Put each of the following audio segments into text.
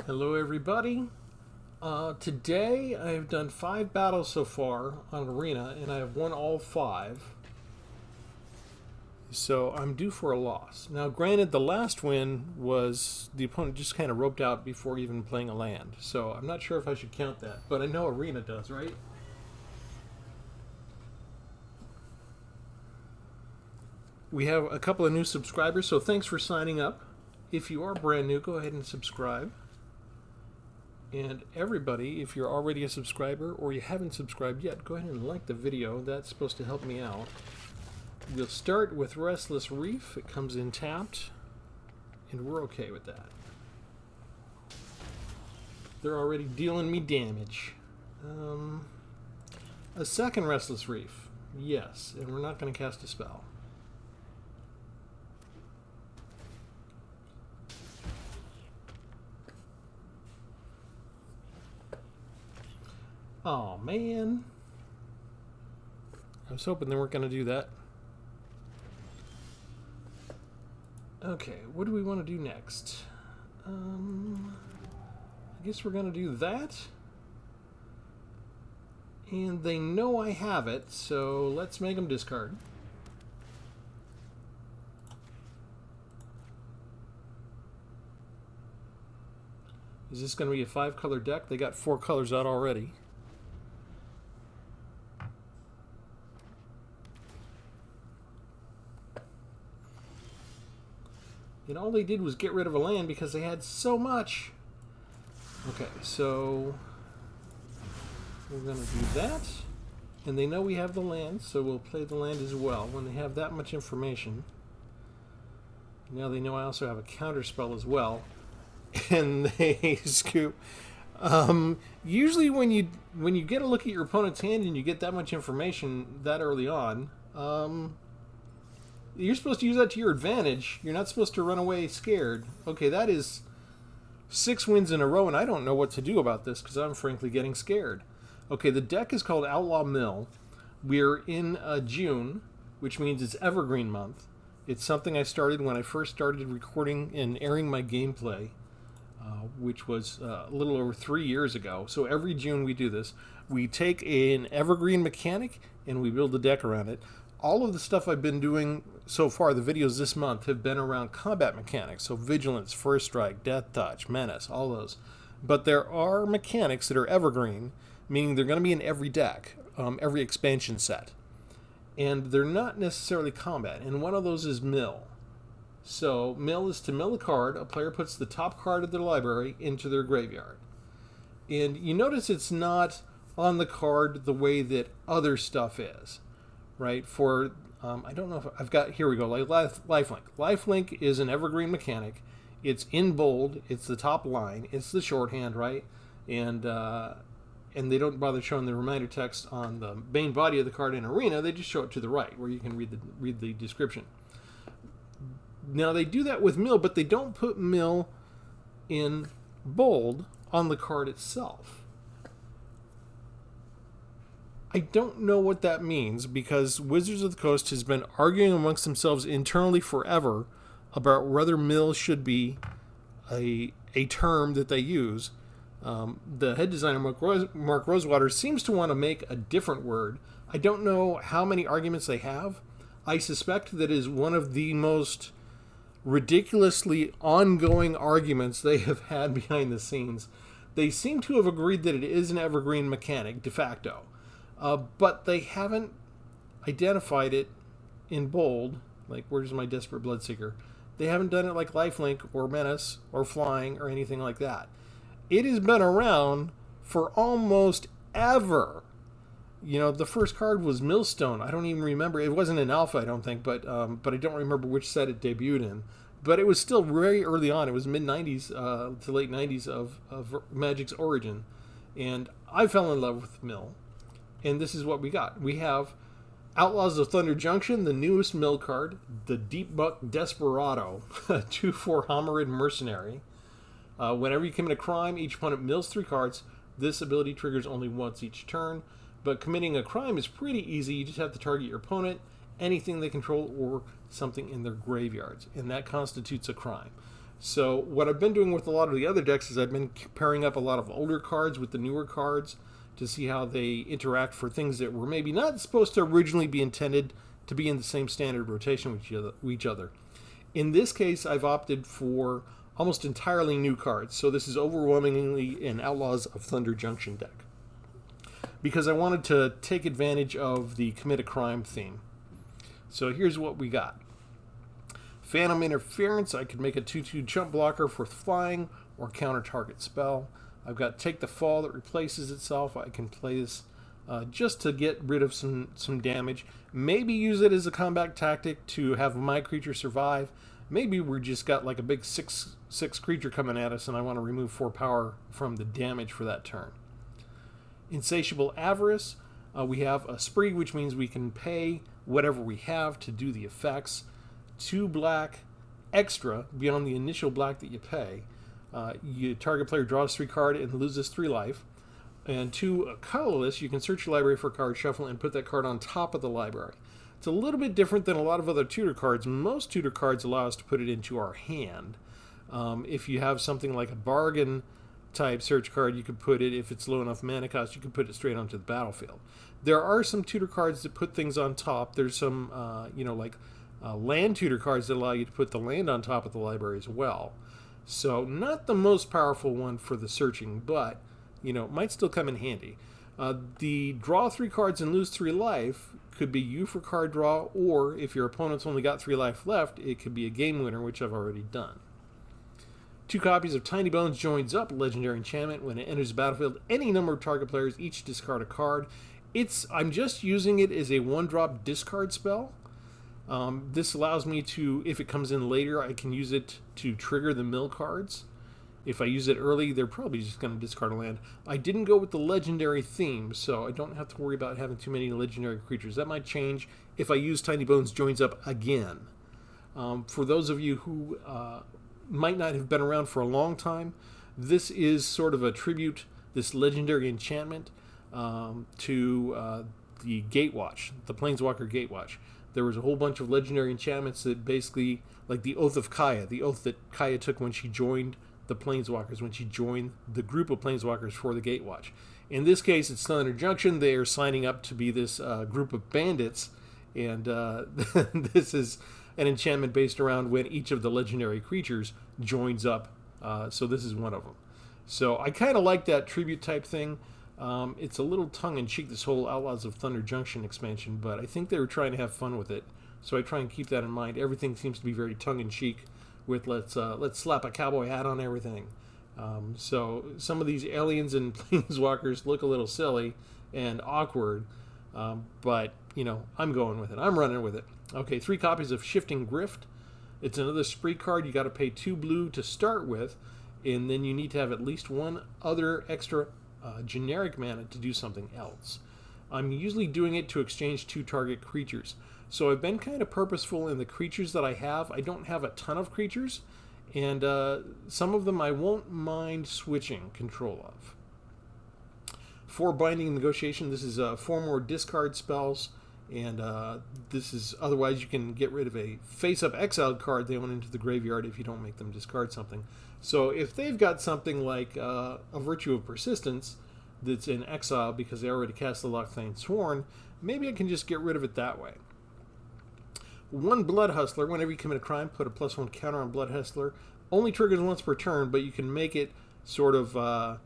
Hello everybody. Today I have done 5 battles so far on Arena and I have won all 5. So I'm due for a loss. Now granted the last win was the opponent just kind of roped out before even playing a land. So I'm not sure if I should count that, but I know Arena does, right? We have a couple of new subscribers, so thanks for signing up. If you are brand new, go ahead and subscribe. And everybody, if you're already a subscriber or you haven't subscribed yet, go ahead and like the video. That's supposed to help me out. We'll start with Restless Reef. It comes in tapped, and we're okay with that. They're already dealing me damage. A second Restless Reef. Yes, and we're not going to cast a spell. Oh man, I was hoping they weren't going to do that. Okay, what do we want to do next? I guess we're going to do that. And they know I have it, so let's make them discard. Is this going to be a 5-color deck? They got 4 colors out already. And all they did was get rid of a land because they had so much. Okay, so we're going to do that. And they know we have the land, so we'll play the land as well when they have that much information. Now they know I also have a counter spell as well. And they scoop. Usually when you get a look at your opponent's hand and you get that much information that early on, you're supposed to use that to your advantage. You're not supposed to run away scared. Okay, that is 6 wins in a row, and I don't know what to do about this because I'm frankly getting scared. Okay, the deck is called Outlaw Mill. We're in June, which means it's Evergreen Month. It's something I started when I first started recording and airing my gameplay, which was a little over 3 years ago. So every June we do this. We take an Evergreen mechanic and we build a deck around it. All of the stuff I've been doing so far, the videos this month, have been around combat mechanics. So Vigilance, First Strike, Death Touch, Menace, all those. But there are mechanics that are evergreen, meaning they're going to be in every deck, every expansion set. And they're not necessarily combat. And one of those is Mill. So Mill is to mill a card. A player puts the top card of their library into their graveyard. And you notice it's not on the card the way that other stuff is. Right, for, I don't know if I've got, here we go, like Lifelink. Lifelink is an evergreen mechanic. It's in bold, it's the top line, it's the shorthand, right? And they don't bother showing the reminder text on the main body of the card in Arena, they just show it to the right, where you can read the description. Now, they do that with Mill, but they don't put Mill in bold on the card itself. I don't know what that means because Wizards of the Coast has been arguing amongst themselves internally forever about whether mill should be a term that they use. The head designer, Mark Rosewater, seems to want to make a different word. I don't know how many arguments they have. I suspect that is one of the most ridiculously ongoing arguments they have had behind the scenes. They seem to have agreed that it is an evergreen mechanic de facto. But they haven't identified it in bold, like where's my Desperate Bloodseeker? They haven't done it like Lifelink or Menace or Flying or anything like that. It has been around for almost ever. You know, the first card was Millstone. I don't even remember. It wasn't in Alpha, I don't think, but I don't remember which set it debuted in. But it was still very early on. It was mid-90s to late 90s of Magic's origin. And I fell in love with Mill. And this is what we got. We have Outlaws of Thunder Junction, the newest Mill card, the Deep Buck Desperado, 2/4 Homerid Mercenary. Whenever you commit a crime, each opponent mills 3 cards. This ability triggers only once each turn. But committing a crime is pretty easy. You just have to target your opponent, anything they control, or something in their graveyards. And that constitutes a crime. So what I've been doing with a lot of the other decks is I've been pairing up a lot of older cards with the newer cards to see how they interact for things that were maybe not supposed to originally be intended to be in the same standard rotation with each other. In this case, I've opted for almost entirely new cards, so this is overwhelmingly an Outlaws of Thunder Junction deck, because I wanted to take advantage of the commit a crime theme. So here's what we got. Phantom Interference, I could make a 2/2 jump blocker for flying or counter target spell. I've got Take the Fall that replaces itself. I can play this just to get rid of some damage. Maybe use it as a combat tactic to have my creature survive. Maybe we just got like a big 6/6 creature coming at us and I want to remove 4 power from the damage for that turn. Insatiable Avarice, we have a spree, which means we can pay whatever we have to do the effects. 2 black extra beyond the initial black that you pay. Target player draws 3 cards and loses 3 life. And 2 colorless, you can search your library for a card, shuffle, and put that card on top of the library. It's a little bit different than a lot of other tutor cards. Most tutor cards allow us to put it into our hand. If you have something like a bargain type search card, you could put it, if it's low enough mana cost, you could put it straight onto the battlefield. There are some tutor cards that put things on top. There's some, land tutor cards that allow you to put the land on top of the library as well. So not the most powerful one for the searching, but might still come in handy. The draw 3 cards and lose 3 life could be you for card draw, or if your opponent's only got 3 life left, it could be a game winner, which I've already done. 2 copies of Tiny Bones Joins Up, legendary enchantment. When it enters the battlefield, any number of target players each discard a card. I'm just using it as a 1-drop discard spell. This allows me to, if it comes in later, I can use it to trigger the mill cards. If I use it early, they're probably just going to discard a land. I didn't go with the legendary theme, so I don't have to worry about having too many legendary creatures. That might change if I use Tiny Bones Joins Up again. For those of you who might not have been around for a long time, this is sort of a tribute, this legendary enchantment, to the Gatewatch, the Planeswalker Gatewatch. There was a whole bunch of legendary enchantments that basically, like the Oath of Kaya, the oath that Kaya took when she joined the Planeswalkers, when she joined the group of Planeswalkers for the Gatewatch. In this case, it's Thunder Junction. They are signing up to be this group of bandits, and this is an enchantment based around when each of the legendary creatures joins up. So this is one of them. So I kind of like that tribute type thing. It's a little tongue-in-cheek, this whole Outlaws of Thunder Junction expansion, but I think they were trying to have fun with it. So I try and keep that in mind. Everything seems to be very tongue-in-cheek with let's slap a cowboy hat on everything. So some of these aliens and planeswalkers look a little silly and awkward, but I'm going with it. I'm running with it. Okay, 3 copies of Shifting Grift. It's another spree card. You got to pay 2 blue to start with, and then you need to have at least 1 other extra generic mana to do something else. I'm usually doing it to exchange 2 target creatures. So I've been kind of purposeful in the creatures that I have. I don't have a ton of creatures, and some of them I won't mind switching control of. 4 Binding Negotiation. This is 4 more discard spells, and this is, otherwise you can get rid of a face-up exiled card they went into the graveyard if you don't make them discard something. So if they've got something like a Virtue of Persistence that's in exile because they already cast the Locthane Sworn, maybe I can just get rid of it that way. 1 Blood Hustler. Whenever you commit a crime, put a +1 counter on Blood Hustler. Only triggers once per turn, but you can make it sort of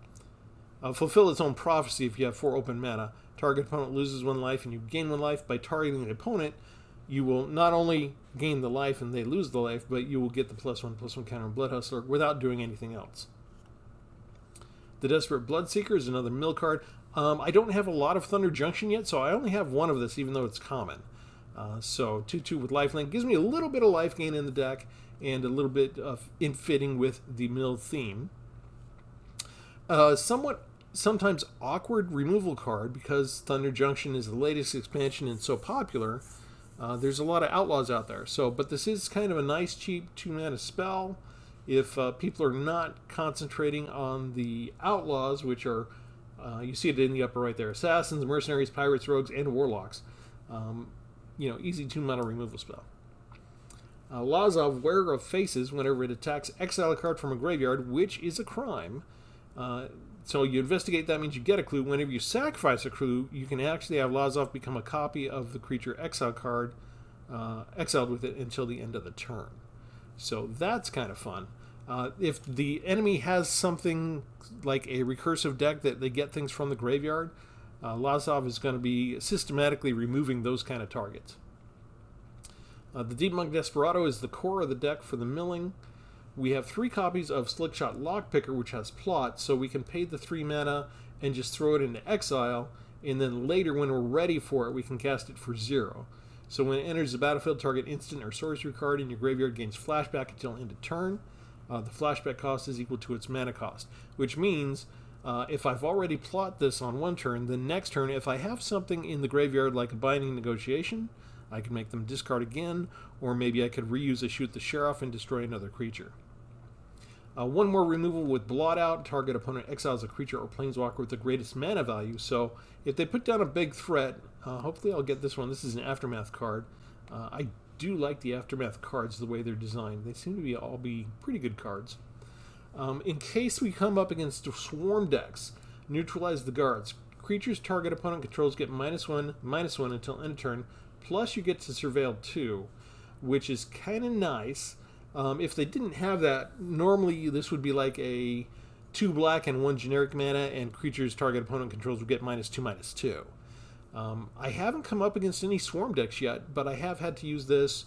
fulfill its own prophecy if you have 4 open mana. Target opponent loses 1 life and you gain 1 life. By targeting the opponent, you will not only gain the life and they lose the life, but you will get the +1/+1 counter on Blood Hustler without doing anything else. The Desperate Bloodseeker is another mill card. I don't have a lot of Thunder Junction yet, so I only have 1 of this, even though it's common. So 2/2 with lifelink gives me a little bit of life gain in the deck and a little bit of fitting with the mill theme. Sometimes awkward removal card because Thunder Junction is the latest expansion and so popular. There's a lot of Outlaws out there. But this is kind of a nice, cheap 2-mana spell. If people are not concentrating on the Outlaws, which are, you see it in the upper right there, Assassins, Mercenaries, Pirates, Rogues, and Warlocks. Easy 2-mana removal spell. Lazov, Wearer of Faces, whenever it attacks, exile a card from a graveyard, which is a crime. So you investigate, that means you get a clue. Whenever you sacrifice a clue, you can actually have Lazov become a copy of the creature exile card, exiled with it until the end of the turn. So that's kind of fun. If the enemy has something like a recursive deck that they get things from the graveyard, Lazov is going to be systematically removing those kind of targets. The Deep Monk Desperado is the core of the deck for the milling. We have 3 copies of Slickshot Lockpicker, which has plot, so we can pay the 3 mana and just throw it into exile, and then later when we're ready for it, we can cast it for 0. So when it enters the battlefield, target instant or sorcery card in your graveyard gains flashback until end of turn. The flashback cost is equal to its mana cost, which means if I've already plot this on one turn, the next turn, if I have something in the graveyard like a Binding Negotiation, I can make them discard again, or maybe I could reuse a Shoot the Sheriff and destroy another creature. One more removal with Blot Out. Target opponent exiles a creature or planeswalker with the greatest mana value. So if they put down a big threat, hopefully I'll get this one. This is an Aftermath card. I do like the Aftermath cards the way they're designed. They seem to be all be pretty good cards. In case we come up against swarm decks, neutralize the guards. Creatures target opponent controls get -1/-1 until end of turn, plus you get to surveil 2, which is kind of nice. If they didn't have that, normally this would be like a 2 black and 1 generic mana, and creatures target opponent controls would get -2/-2. I haven't come up against any swarm decks yet, but I have had to use this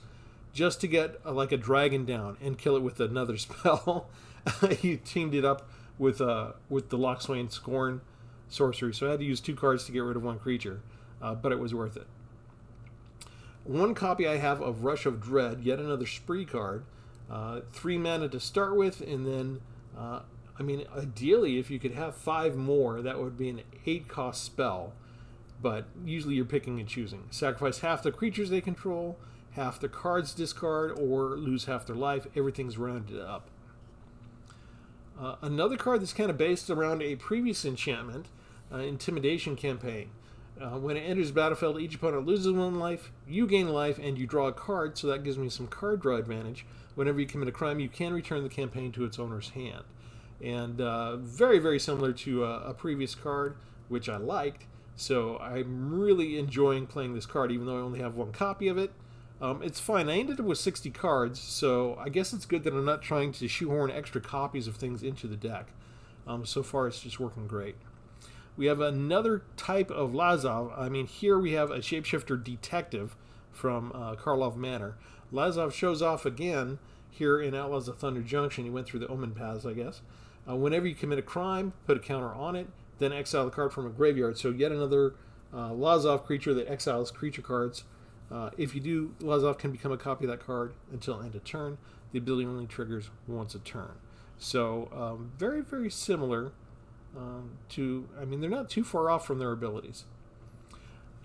just to get like a dragon down and kill it with another spell. He teamed it up with the Lockswain Scorn sorcery, so I had to use 2 cards to get rid of 1 creature, but it was worth it. 1 copy I have of Rush of Dread, yet another spree card. 3 mana to start with, and then, ideally, if you could have 5 more, that would be an 8-cost spell, but usually you're picking and choosing. Sacrifice half the creatures they control, half the cards discard, or lose half their life. Everything's rounded up. Another card that's kind of based around a previous enchantment, Intimidation Campaign. When it enters the battlefield, each opponent loses 1 life, you gain life, and you draw a card, so that gives me some card draw advantage. Whenever you commit a crime, you can return the campaign to its owner's hand. And very, very similar to a previous card, which I liked, so I'm really enjoying playing this card, even though I only have 1 copy of it. It's fine. I ended up with 60 cards, so I guess it's good that I'm not trying to shoehorn extra copies of things into the deck. So far, it's just working great. We have another type of Lazov. Here we have a Shapeshifter Detective from Karlov Manor. Lazov shows off again here in Outlaws of Thunder Junction. He went through the Omen Paths, I guess. Whenever you commit a crime, put a counter on it, then exile a card from a graveyard. So yet another Lazov creature that exiles creature cards. If you do, Lazov can become a copy of that card until end of turn. The ability only triggers once a turn. So very, very similar they're not too far off from their abilities.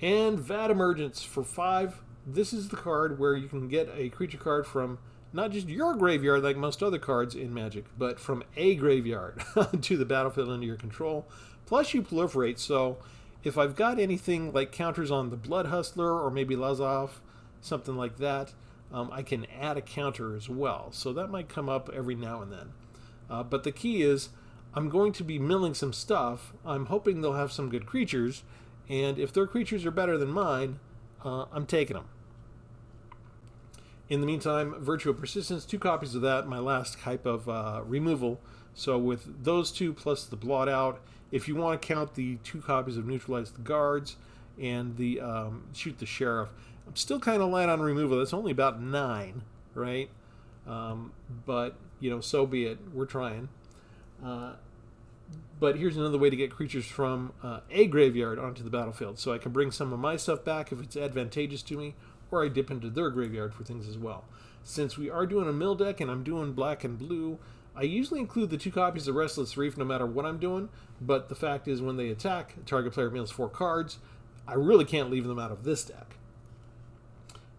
And Vat Emergence for 5. This is the card where you can get a creature card from not just your graveyard like most other cards in Magic, but from a graveyard to the battlefield under your control. Plus you proliferate, so if I've got anything like counters on the Blood Hustler or maybe Lazov, something like that, I can add a counter as well. So that might come up every now and then. But the key is, I'm going to be milling some stuff. I'm hoping they'll have some good creatures, and if their creatures are better than mine, I'm taking them. In the meantime, Virtue of Persistence, 2 copies of that, my last type of removal. So with those 2 plus the Blot Out, if you want to count the 2 copies of Neutralize the Guards and the Shoot the Sheriff, I'm still kind of light on removal. That's only about 9, right? But, so be it. We're trying. But here's another way to get creatures from a graveyard onto the battlefield. So I can bring some of my stuff back if it's advantageous to me, or I dip into their graveyard for things as well. Since we are doing a mill deck and I'm doing black and blue, I usually include the 2 copies of Restless Reef no matter what I'm doing, but the fact is when they attack, target player mills 4 cards. I really can't leave them out of this deck.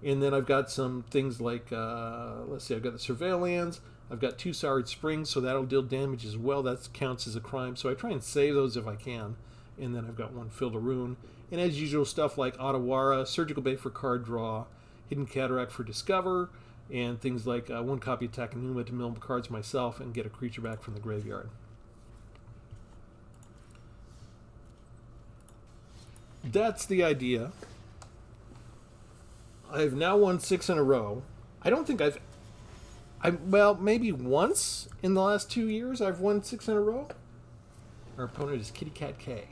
And then I've got some things like, let's see, I've got the Surveil Lands, I've got 2 Soured Springs, so that'll deal damage as well. That counts as a crime, so I try and save those if I can. And then I've got 1 Field of Ruin. And as usual, stuff like Otawara, Surgical Bait for card draw, Hidden Cataract for Discover, and things like 1 copy attack Enuma to mill cards myself and get a creature back from the graveyard. That's the idea. I've now won 6 in a row. I don't think well, maybe once in the last 2 years I've won 6 in a row. Our opponent is Kitty Cat K.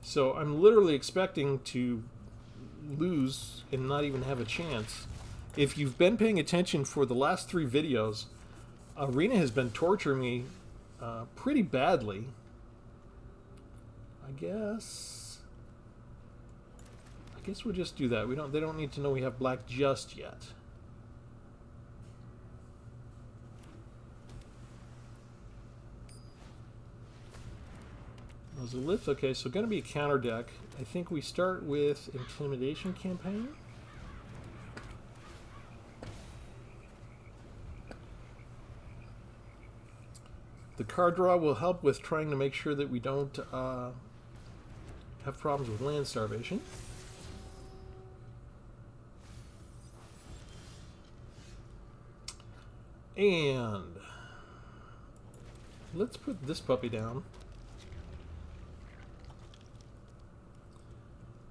So I'm literally expecting to lose and not even have a chance. If you've been paying attention for the last 3 videos, Arena has been torturing me pretty badly. I guess we'll just do that. They don't need to know we have black just yet. Those are lifts. Okay, so going to be a counter deck. I think we start with Intimidation Campaign. The card draw will help with trying to make sure that we don't have problems with land starvation. And let's put this puppy down.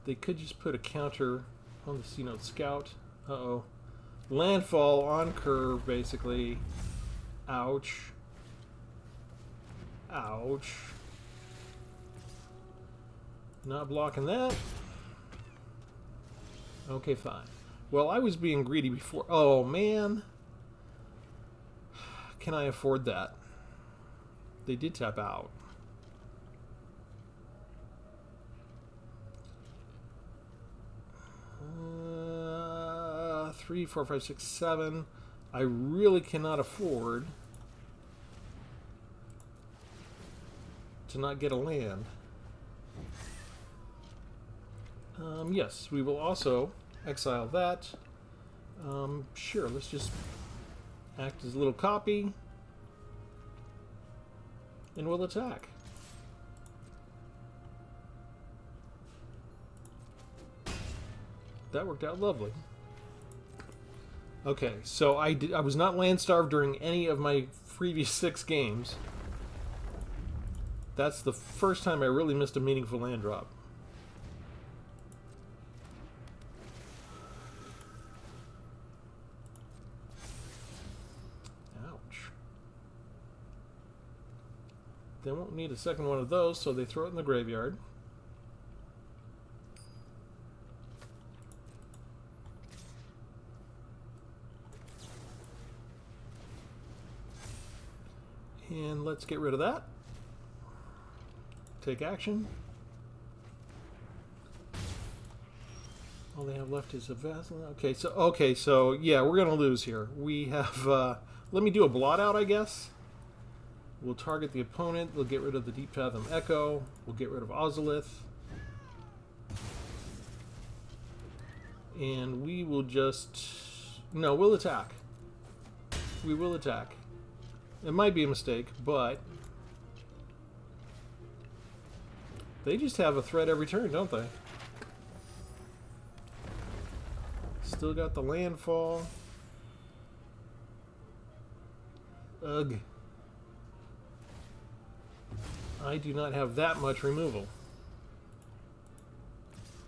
They could just put a counter on the C-Note Scout. Uh-oh. Landfall on curve, basically. Ouch. Ouch. Not blocking that. Okay, fine. Well, I was being greedy before. Oh, man. Can I afford that? They did tap out. 3, 4, 5, 6, 7. I really cannot afford to not get a land. Yes, we will also exile that. Sure, let's just act as a little copy, and we'll attack. That worked out lovely. Okay, so I was not land starved during any of my previous 6 games. That's the first time I really missed a meaningful land drop. Ouch. They won't need a second one of those, so they throw it in the graveyard. And let's get rid of that. Take action. All they have left is a Vassal. Okay, so yeah, we're gonna lose here. We have. Let me do a blot out, I guess. We'll target the opponent. We'll get rid of the Deep Fathom Echo. We'll get rid of Ozolith. And we will just. No, we'll attack. We will attack. It might be a mistake, but they just have a threat every turn, don't they? Still got the landfall. Ugh. I do not have that much removal.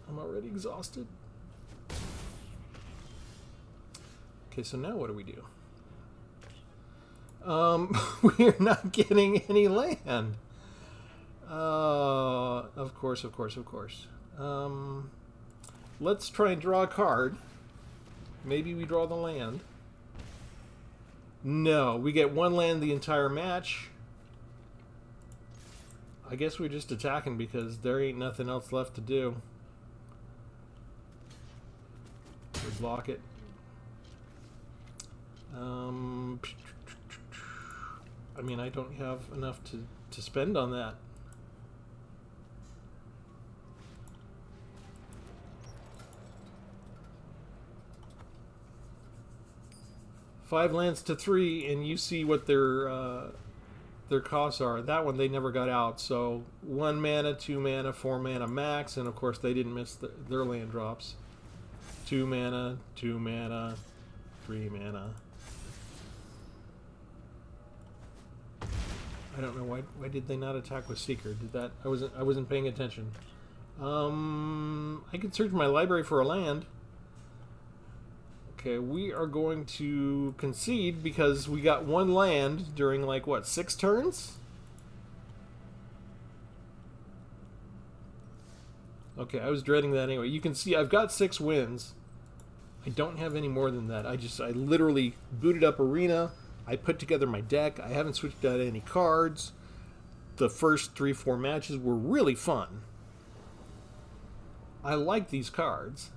I'm already exhausted. Okay, so now what do we do? We're not getting any land. Of course. Let's try and draw a card. Maybe we draw the land. No, we get 1 land the entire match. I guess we're just attacking because there ain't nothing else left to do. We block it. I mean, I don't have enough to spend on that. Five lands to 3, and you see what their costs are. That one they never got out. So 1 mana, 2 mana, 4 mana max, and of course they didn't miss their land drops. 2 mana, 2 mana, 3 mana. I don't know why did they not attack with Seeker? Did that I wasn't paying attention. I can search my library for a land. Okay, we are going to concede because we got 1 land during like what, 6 turns? Okay, I was dreading that anyway. You can see I've got 6 wins. I don't have any more than that. I literally booted up Arena. I put together my deck. I haven't switched out any cards. The first 3-4 matches were really fun. I like these cards.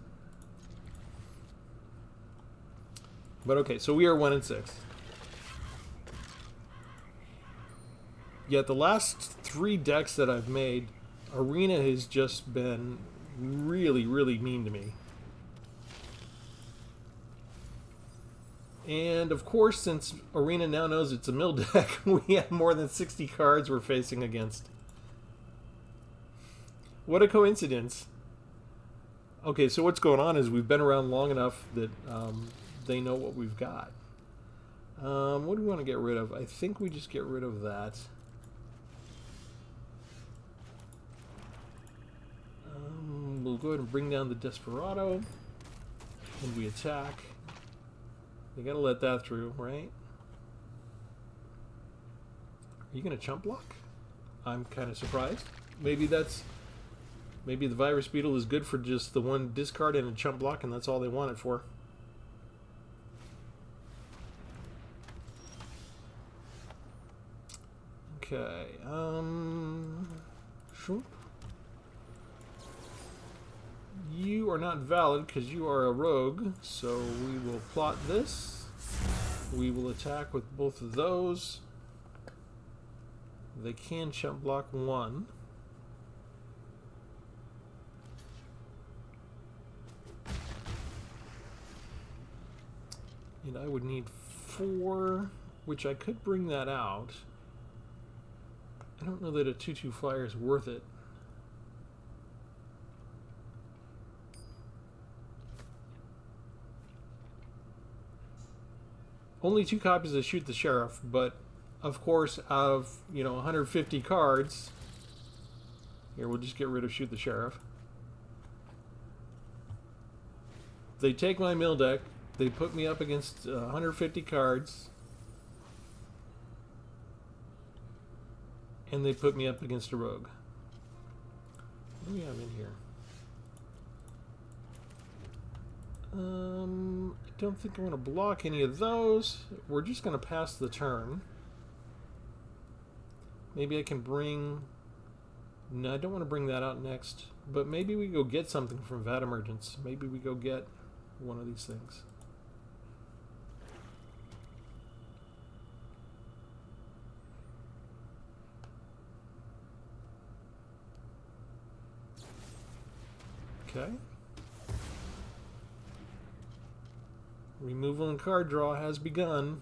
But okay, so we are 1-6. Yet the last 3 decks that I've made, Arena has just been really, really mean to me. And of course, since Arena now knows it's a mill deck, we have more than 60 cards we're facing against. What a coincidence. Okay, so what's going on is we've been around long enough that they know what we've got. What do we want to get rid of? I think we just get rid of that. We'll go ahead and bring down the Desperado. And we attack. You gotta let that through, right? Are you gonna chump block? I'm kind of surprised. Maybe the Virus Beetle is good for just the 1 discard and a chump block, and that's all they want it for. Okay, sure. You are not valid because you are a rogue, so we will plot this. We will attack with both of those. They can chump block 1. And I would need 4, which I could bring that out. I don't know that a 2/2 flyer is worth it. Only 2 copies of Shoot the Sheriff, but of course, out of 150 cards, here we'll just get rid of Shoot the Sheriff. They take my mill deck. They put me up against 150 cards, and they put me up against a rogue. What do we have in here? I don't think I want to block any of those. We're just going to pass the turn. Maybe I can bring... No, I don't want to bring that out next. But maybe we go get something from Vat Emergence. Maybe we go get one of these things. Okay. Removal and card draw has begun.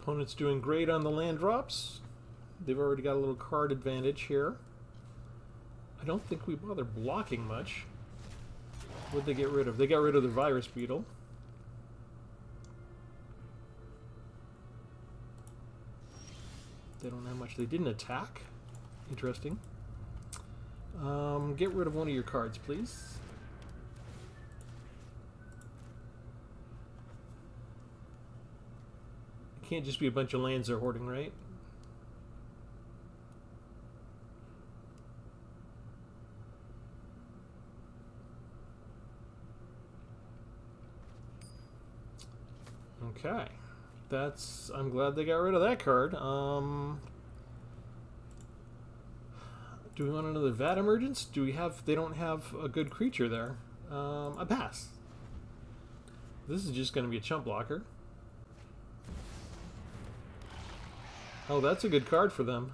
Opponent's doing great on the land drops. They've already got a little card advantage here. I don't think we bother blocking much. What'd they get rid of? They got rid of the Virus Beetle. They don't have much. They didn't attack. Interesting. Get rid of one of your cards, please. It can't just be a bunch of lands they're hoarding, right? Okay. I'm glad they got rid of that card. Do we want another Vat Emergence? They don't have a good creature there. A pass. This is just going to be a chump blocker. Oh, that's a good card for them.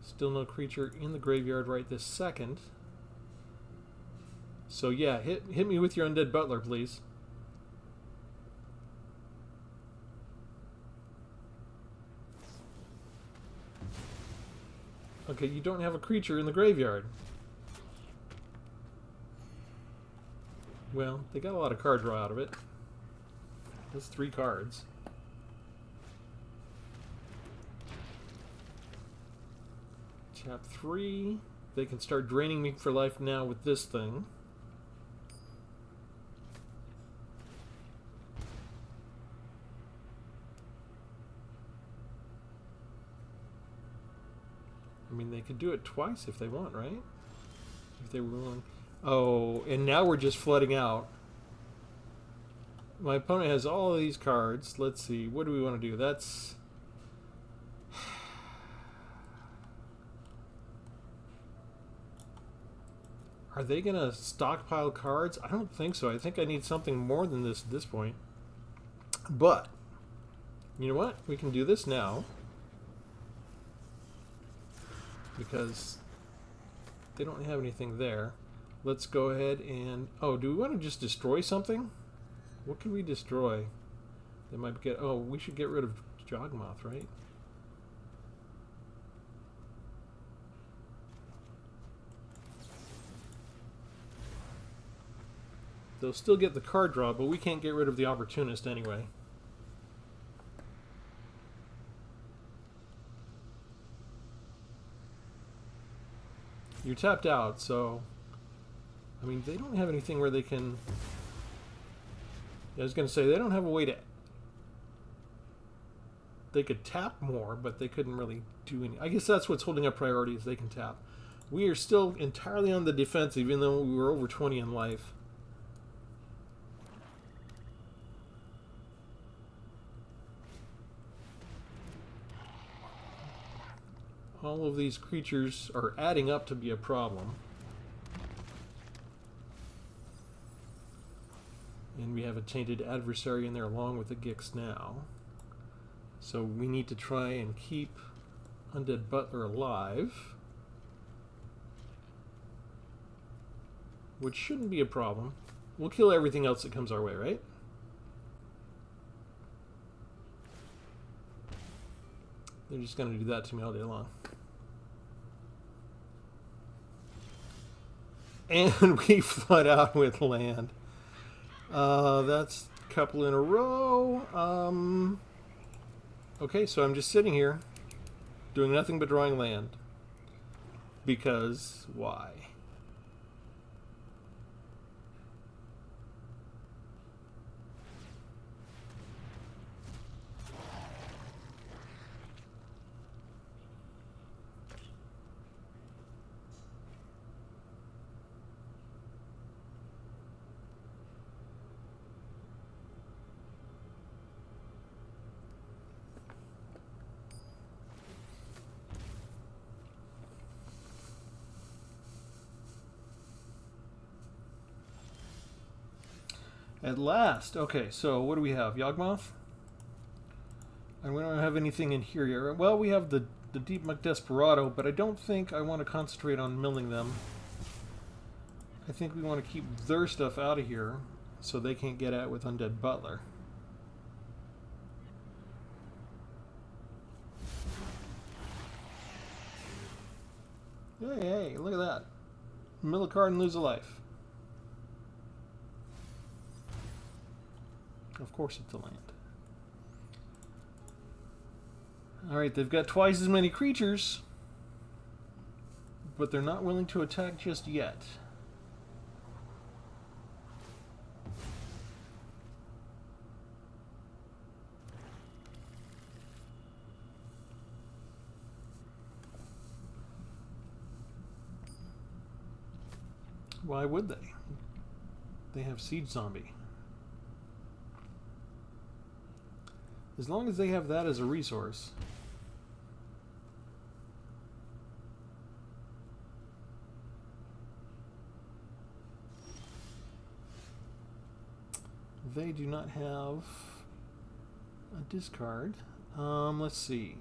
Still no creature in the graveyard right this second. So yeah, hit me with your Undead Butler, please. Okay, you don't have a creature in the graveyard. Well, they got a lot of card draw out of it. That's 3 cards. Tap 3. They can start draining me for life now with this thing. I mean, they could do it twice if they want, right? If they were willing. Oh, and now we're just flooding out. My opponent has all of these cards. Let's see. What do we want to do? That's... Are they going to stockpile cards? I don't think so. I think I need something more than this at this point. But, you know what? We can do this now. Because they don't have anything there. Let's go ahead and... Oh, do we want to just destroy something? What can we destroy? They might get... Oh, we should get rid of Jogmoth, right? They'll still get the card draw, but we can't get rid of the Opportunist anyway. You're tapped out, so... I mean, they don't have anything where they can... I was going to say, they don't have a way to... They could tap more, but they couldn't really do any... I guess that's what's holding up priorities. They can tap. We are still entirely on the defensive, even though we were over 20 in life. All of these creatures are adding up to be a problem. And we have a Tainted Adversary in there along with the Gix now. So we need to try and keep Undead Butler alive. Which shouldn't be a problem. We'll kill everything else that comes our way, right? They're just going to do that to me all day long. And we flood out with land. That's a couple in a row. Okay, so I'm just sitting here doing nothing but drawing land. Because why? At last. Okay, so what do we have? Yawgmoth? And we don't have anything in here yet. Well, we have the Deep Muck Desperado, but I don't think I want to concentrate on milling them. I think we want to keep their stuff out of here so they can't get at with Undead Butler. Hey, hey, look at that. Mill a card and lose a life. Of course it's a land. Alright, they've got twice as many creatures, but they're not willing to attack just yet. Why would they? They have Siege Zombie. As long as they have that as a resource. they do not have a discard. Let's see.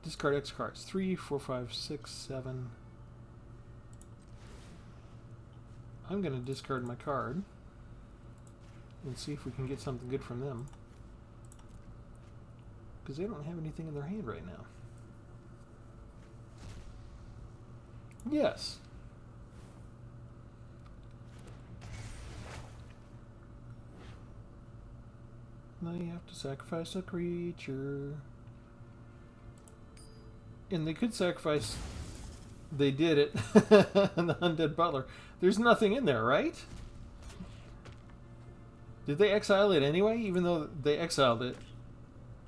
Discard X cards. 3, 4, 5, 6, 7. I'm going to discard my card and see if we can get something good from them. Because they don't have anything in their hand right now. Yes. Now you have to sacrifice a creature. And they could sacrifice... They did it. The Undead Butler. There's nothing in there, right? Did they exile it anyway, even though they exiled it?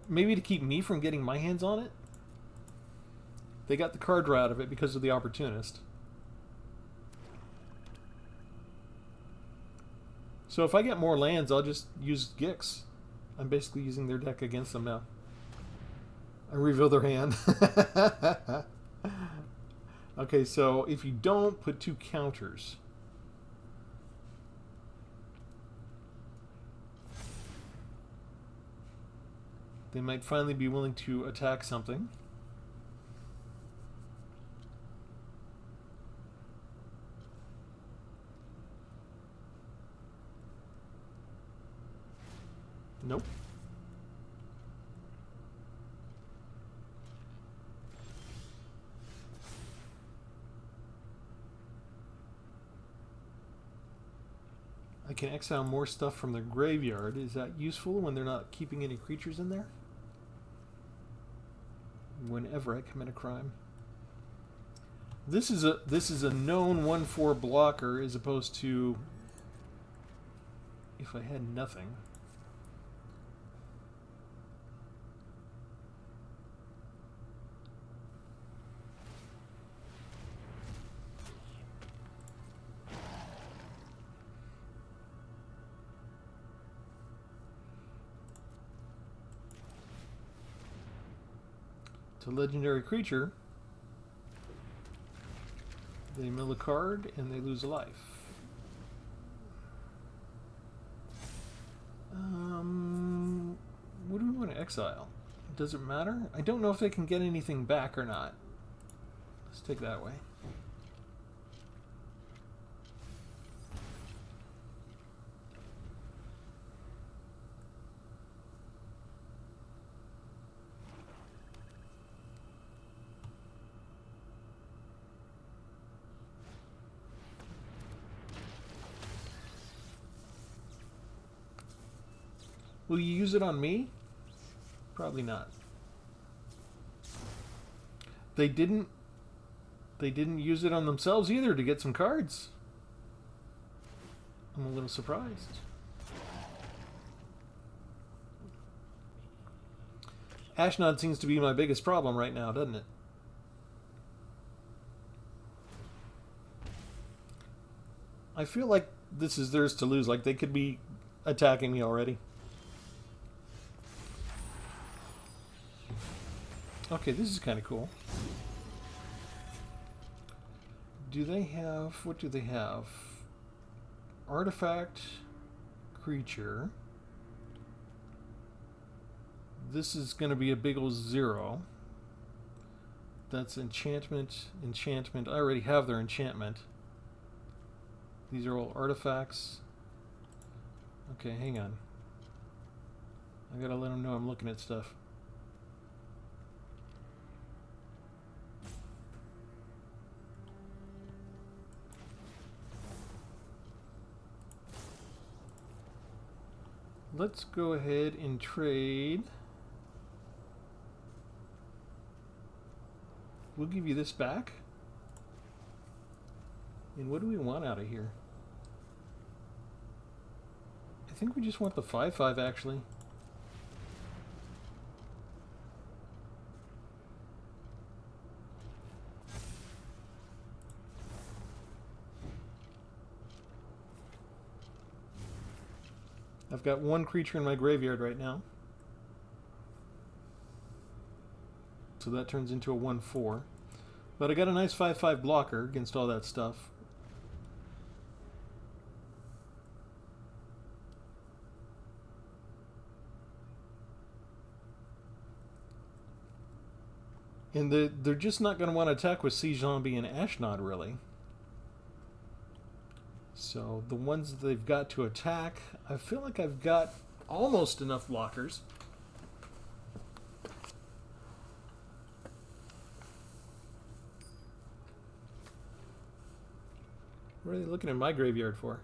Maybe to keep me from getting my hands on it? They got the card draw out of it because of the Opportunist. So if I get more lands, I'll just use Gix. I'm basically using their deck against them now. I reveal their hand. Okay, so if you don't, put 2 counters. They might finally be willing to attack something. Nope. I can exile more stuff from their graveyard. Is that useful when they're not keeping any creatures in there? Whenever I commit a crime. This is a known 1/4 blocker as opposed to if I had nothing. A legendary creature, they mill a card and they lose a life. What do we want to exile? Does it matter? I don't know if they can get anything back or not. Let's take that way. Will you use it on me? Probably not. They didn't use it on themselves either to get some cards. I'm a little surprised. Ashnod seems to be my biggest problem right now, doesn't it? I feel like this is theirs to lose. Like they could be attacking me already. Okay, this is kind of cool. Do they have... What do they have? Artifact, creature. This is going to be a big old 0. That's enchantment, enchantment. I already have their enchantment. These are all artifacts. Okay, hang on. I gotta let them know I'm looking at stuff. Let's go ahead and trade. We'll give you this back. And what do we want out of here? I think we just want the 5/5 actually. I've got one creature in my graveyard right now. So that turns into a 1/4. But I got a nice 5/5 blocker against all that stuff. And they're just not going to want to attack with Sea Zombie and Ashnod, really. So the ones that they've got to attack, I feel like I've got almost enough blockers. What are they looking at my graveyard for?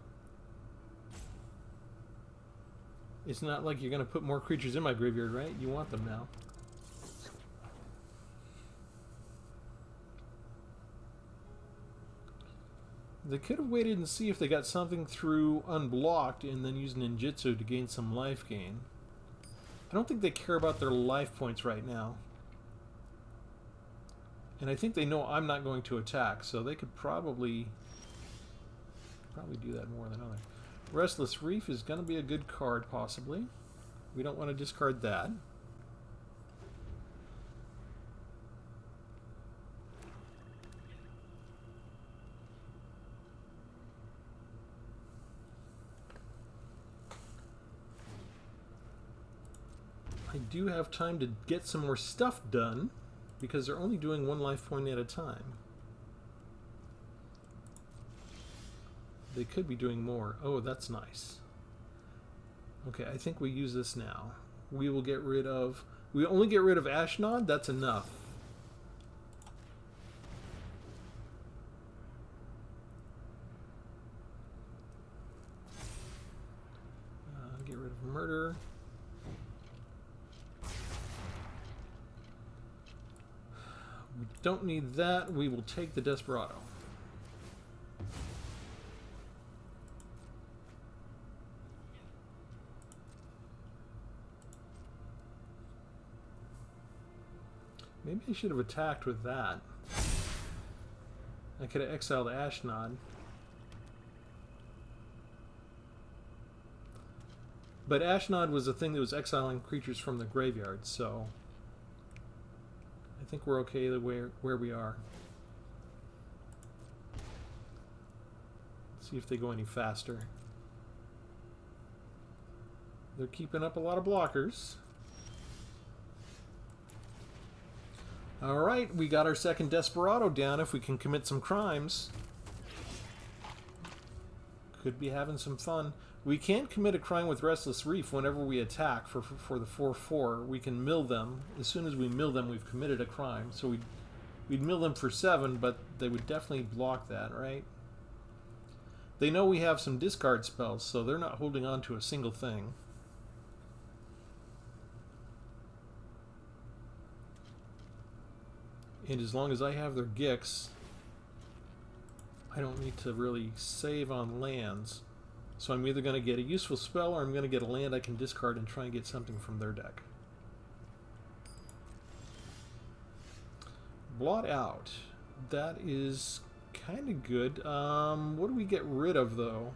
It's not like you're going to put more creatures in my graveyard, right? You want them now. They could have waited and see if they got something through unblocked and then used ninjutsu to gain some life gain. I don't think they care about their life points right now. And I think they know I'm not going to attack, so they could probably do that more than others. Restless Reef is going to be a good card, possibly. We don't want to discard that. I do have time to get some more stuff done, because they're only doing one life point at a time. They could be doing more. Oh, that's nice. Okay, I think we use this now. We will get rid of... We only get rid of Ashnod? That's enough. Get rid of Murder. We don't need that. We will take the Desperado. Maybe I should have attacked with that. I could have exiled Ashnod. But Ashnod was a thing that was exiling creatures from the graveyard, so I think we're okay where we are. Let's see if they go any faster. They're keeping up a lot of blockers. Alright, we got our second Desperado down if we can commit some crimes. Could be having some fun. We can't commit a crime with Restless Reef whenever we attack for the 4/4. We can mill them. As soon as we mill them, we've committed a crime. So we'd mill them for 7, but they would definitely block that, right? They know we have some discard spells, so they're not holding on to a single thing. And as long as I have their Gix, I don't need to really save on lands. So I'm either going to get a useful spell or I'm going to get a land I can discard and try and get something from their deck. Blot Out. That is kind of good. What do we get rid of, though?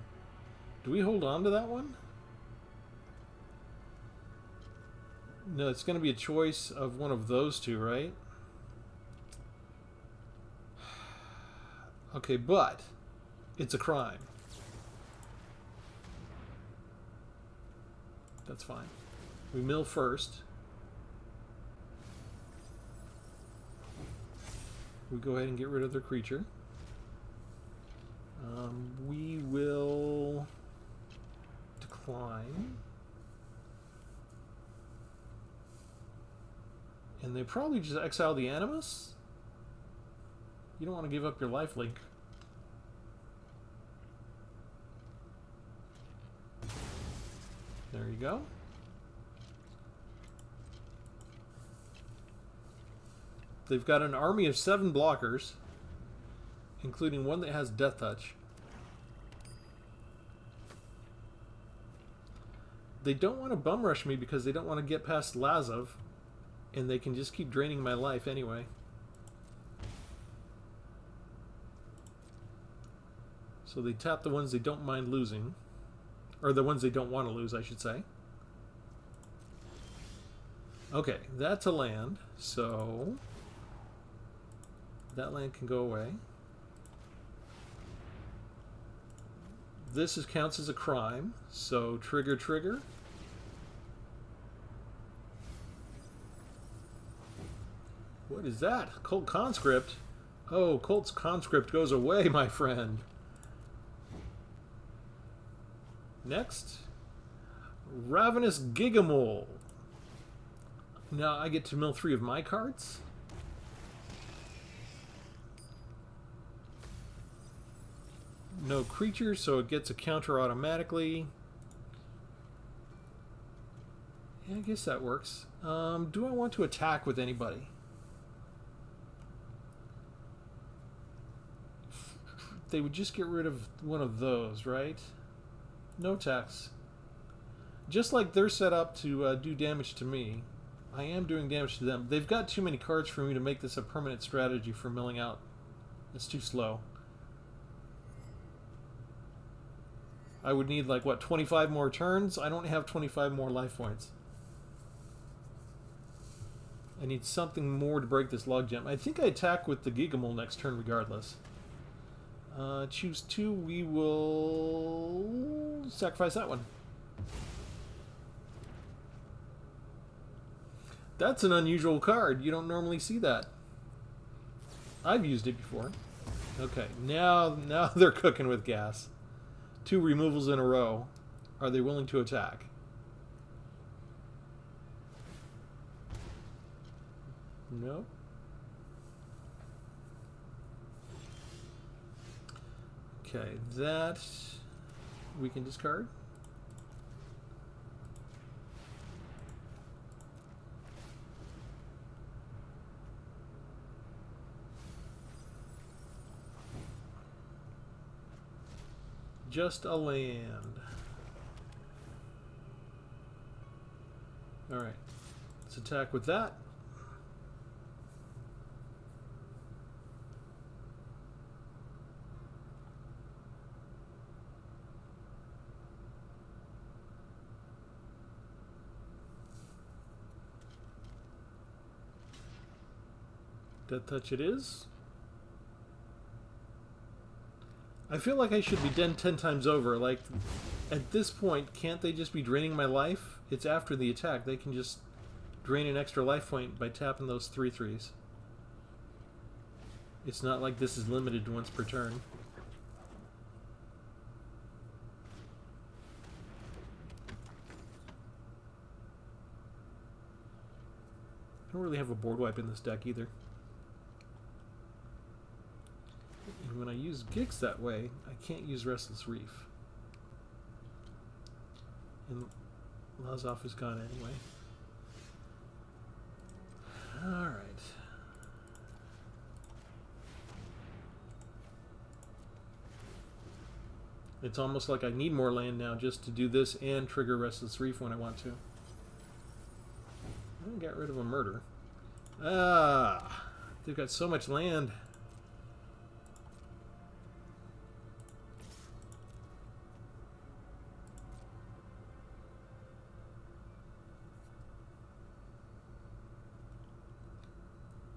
Do we hold on to that one? No, it's going to be a choice of one of those two, right? Okay, but it's a crime. That's fine. We mill first. We go ahead and get rid of their creature. We will decline. And they probably just exile the Animus? You don't want to give up your lifelink. There you go. They've got an army of 7 blockers, including one that has Death Touch. They don't want to bum rush me because they don't want to get past Lazov, and they can just keep draining my life anyway. So they tap the ones they don't mind losing. Or the ones they don't want to lose, I should say. Okay, that's a land, so that land can go away. This counts as a crime, so trigger, trigger. What is that? Cult Conscript? Oh, Colt's Conscript goes away, my friend. Next. Ravenous Gigamole. Now I get to mill 3 of my cards? No creatures, so it gets a counter automatically. Yeah, I guess that works. Do I want to attack with anybody? They would just get rid of one of those, right? No attacks. Just like they're set up to do damage to me, I am doing damage to them. They've got too many cards for me to make this a permanent strategy for milling out. It's too slow. I would need, like, what, 25 more turns? I don't have 25 more life points. I need something more to break this logjam. I think I attack with the Gigamole next turn regardless. Choose 2. We will sacrifice that one. That's an unusual card. You don't normally see that. I've used it before. Okay, now they're cooking with gas. 2 removals in a row. Are they willing to attack? No. Okay, that we can discard. Just a land. Alright. Let's attack with that. Death Touch it is. I feel like I should be dead 10 times over. Like, at this point, can't they just be draining my life? It's after the attack. They can just drain an extra life point by tapping those 3/3s. It's not like this is limited to once per turn. I don't really have a board wipe in this deck either. And when I use Gix that way, I can't use Restless Reef. And Lazoff is gone anyway. Alright. It's almost like I need more land now just to do this and trigger Restless Reef when I want to. I got rid of a murder. Ah! They've got so much land.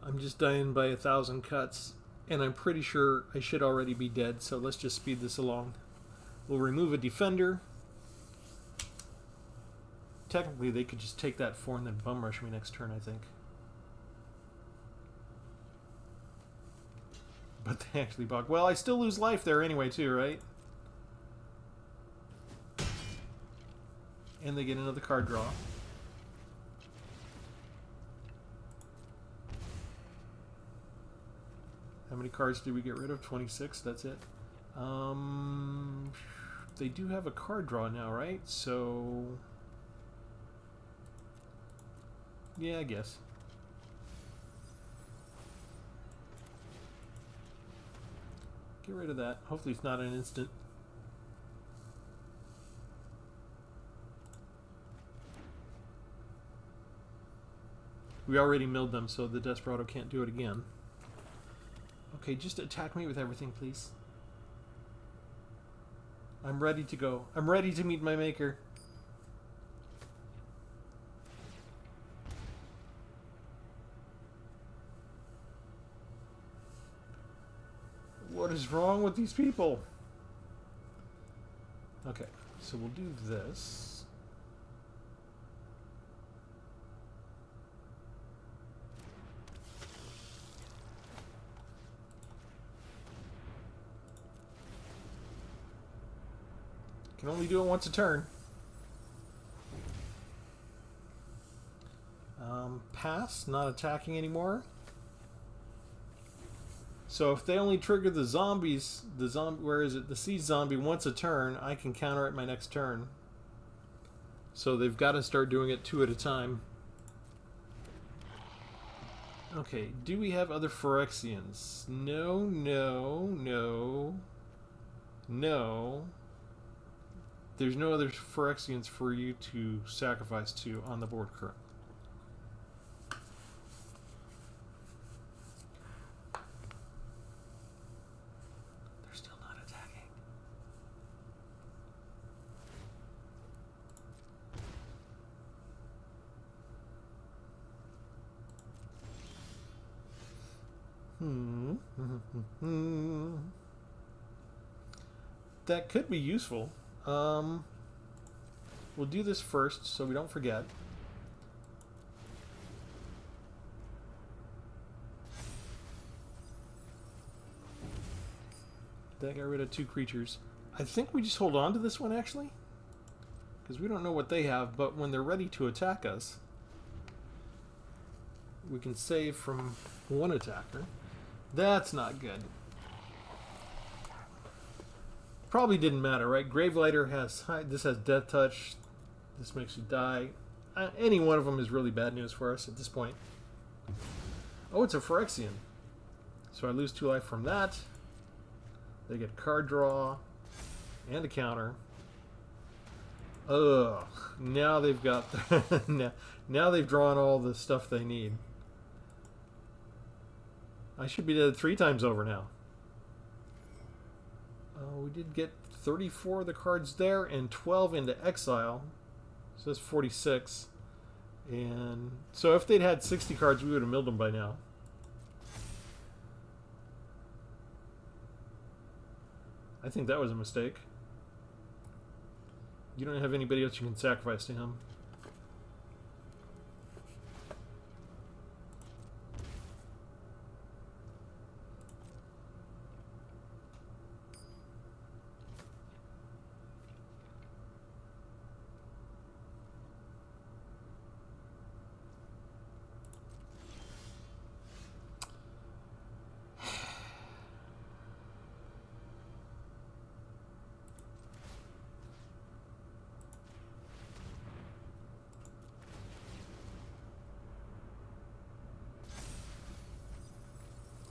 I'm just dying by 1,000 cuts, and I'm pretty sure I should already be dead, so let's just speed this along. We'll remove a defender. Technically, they could just take that 4 and then bum rush me next turn, I think. But they actually block. Well, I still lose life there anyway, too, right? And they get another card draw. How many cards did we get rid of? 26, that's it. They do have a card draw now, right? So... yeah, I guess. Get rid of that. Hopefully it's not an instant. We already milled them, so the Desperado can't do it again. Okay, just attack me with everything, please. I'm ready to go. I'm ready to meet my maker. What is wrong with these people? Okay, so we'll do this. Can only do it once a turn. Pass, not attacking anymore. So if they only trigger the zombies, where is it? The siege zombie once a turn, I can counter it my next turn. So they've got to start doing it 2 at a time. Okay, do we have other Phyrexians? No, no, no, no. There's no other Phyrexians for you to sacrifice to on the board currently. They're still not attacking. That could be useful. We'll do this first so we don't forget. That got rid of 2 creatures. I think we just hold on to this one, actually. Because we don't know what they have, but when they're ready to attack us, we can save from 1 attacker. That's not good. Probably didn't matter, right? Gravelighter has... This has Death Touch. This makes you die. Any one of them is really bad news for us at this point. Oh, it's a Phyrexian. So I lose 2 life from that. They get card draw and a counter. Ugh. Now they've got... now they've drawn all the stuff they need. I should be dead 3 times over now. We did get 34 of the cards there and 12 into exile. So that's 46. And so if they'd had 60 cards, we would have milled them by now. I think that was a mistake. You don't have anybody else you can sacrifice to him.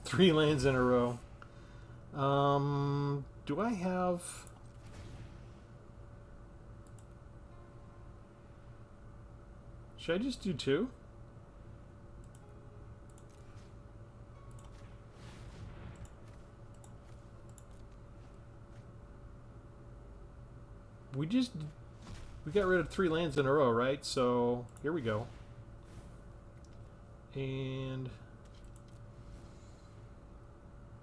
Three lands in a row. Do I have... Should I just do 2? We got rid of 3 lands in a row, right? So here we go. And...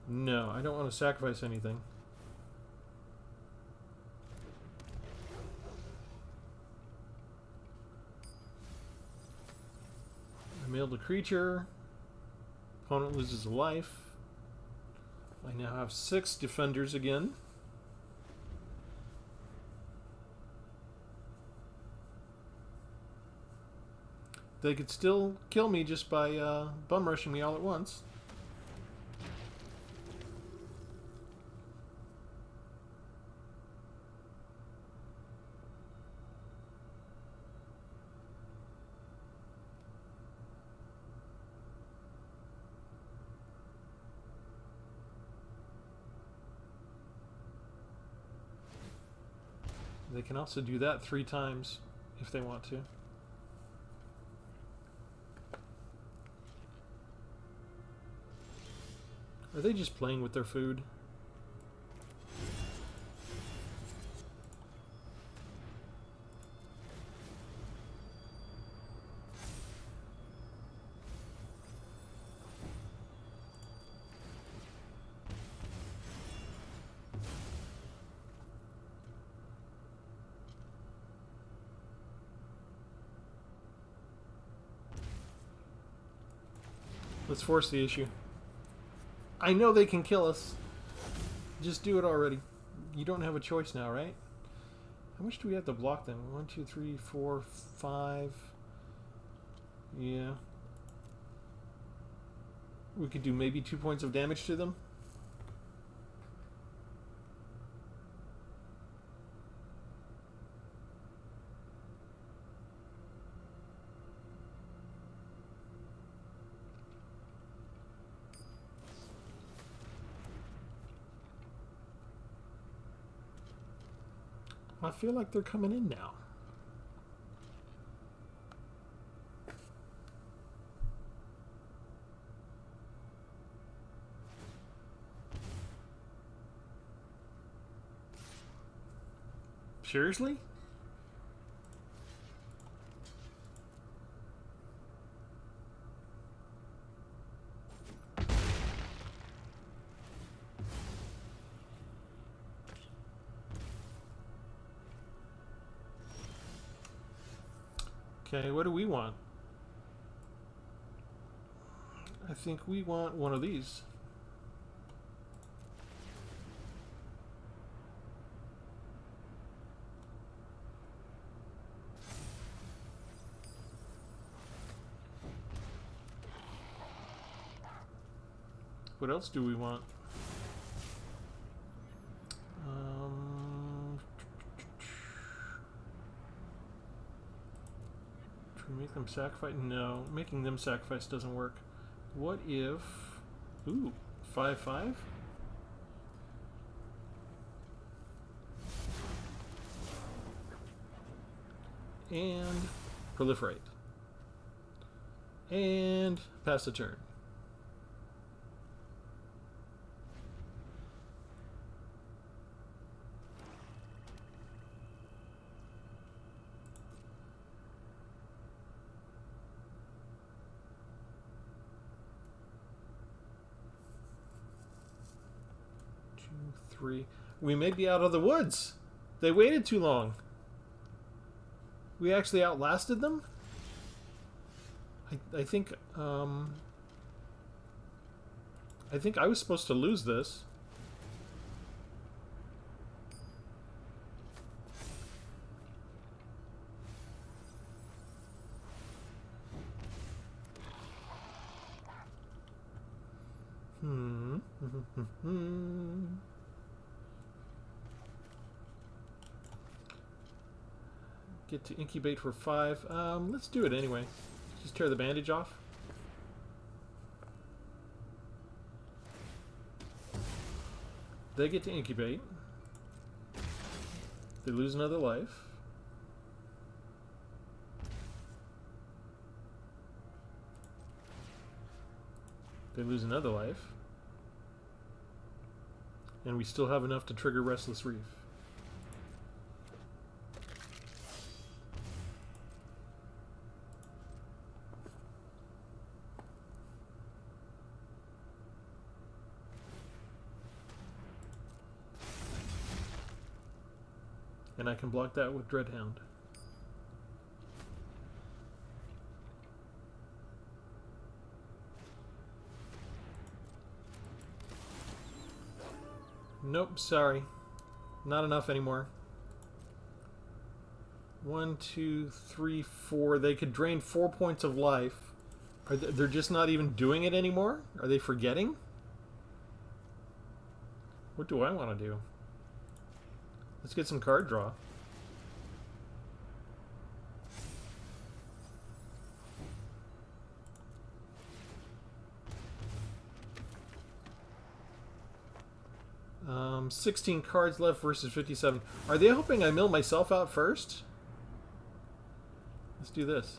No, I don't want to sacrifice anything. I mailed a creature. Opponent loses a life. I now have 6 defenders again. They could still kill me just by bum rushing me all at once. They can also do that 3 times if they want to. Are they just playing with their food? Let's force the issue. I know they can kill us. Just do it already. You don't have a choice now, right? How much do we have to block them? 1, 2, 3, 4, 5. Yeah. We could do maybe 2 points of damage to them. I feel like they're coming in now. Seriously? Okay, what do we want? I think we want one of these. What else do we want? Should we make them sacrifice? No, making them sacrifice doesn't work. What if... Ooh, 5/5? And proliferate. And pass the turn. We may be out of the woods. They waited too long. We actually outlasted them. I think I was supposed to lose this. Get to incubate for 5. Let's do it anyway. Just tear the bandage off. They get to incubate. They lose another life. They lose another life. And we still have enough to trigger Restless Reef. And I can block that with Dreadhound. Nope, sorry. Not enough anymore. 1, 2, 3, 4. They could drain 4 points of life. They're just not even doing it anymore? Are they forgetting? What do I want to do? Let's get some card draw. Um, 16 cards left versus 57. Are they hoping I mill myself out first? Let's do this.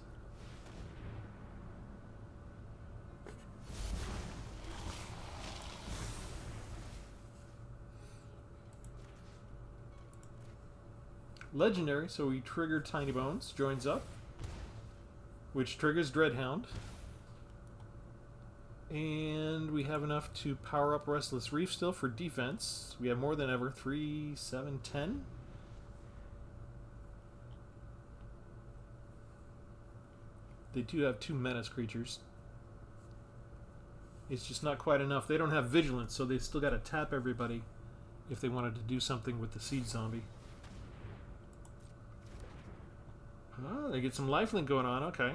Legendary, so we trigger Tiny Bones, joins up, which triggers Dreadhound. And we have enough to power up Restless Reef still for defense. We have more than ever. 3, 7, 10. They do have 2 menace creatures. It's just not quite enough. They don't have vigilance, so they still got to tap everybody if they wanted to do something with the siege zombie. Oh, they get some lifelink going on. Okay.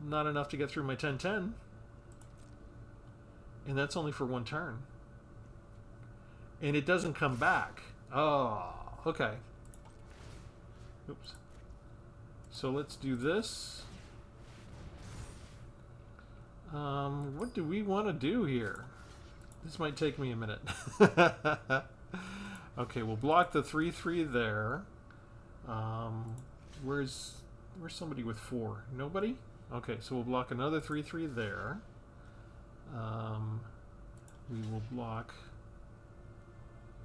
Not enough to get through my 10-10. And that's only for one turn. And it doesn't come back. Oh, okay. Oops. So let's do this. What do we want to do here? This might take me a minute. Okay, we'll block the 3/3 there. Where's somebody with 4? Nobody? Okay, so we'll block another 3/3 there. We will block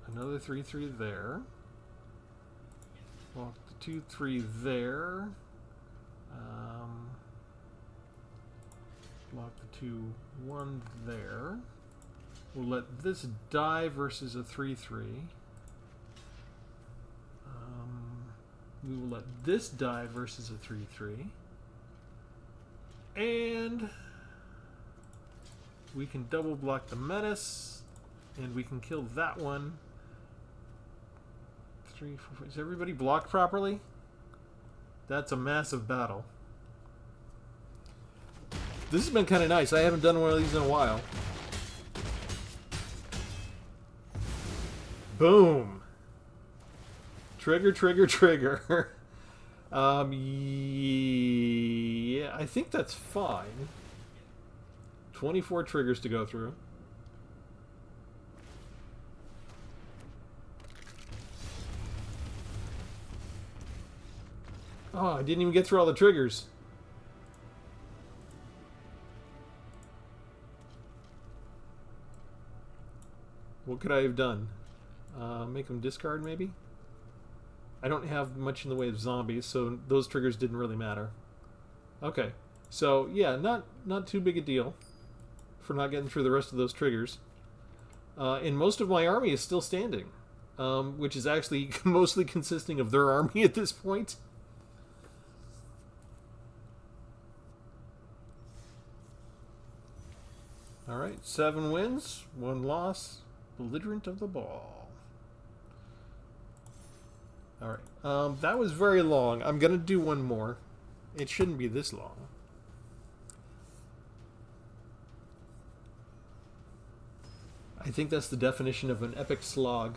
another 3/3 there. Block the 2/3 there. Block the 2/1 there. We'll let this die versus a 3/3. We will let this die versus a 3/3. And we can double block the menace. And we can kill that one. 3, 4, 5. Is everybody blocked properly? That's a massive battle. This has been kind of nice. I haven't done one of these in a while. Boom. Trigger, trigger, trigger. Yeah, I think that's fine. 24 triggers to go through. Oh, I didn't even get through all the triggers. What could I have done? Make them discard, maybe? I don't have much in the way of zombies, so those triggers didn't really matter. Okay, so yeah, not too big a deal for not getting through the rest of those triggers. And most of my army is still standing, which is actually mostly consisting of their army at this point. Alright, 7 wins, 1 loss, belligerent of the ball. Alright, that was very long. I'm going to do one more. It shouldn't be this long. I think that's the definition of an epic slog.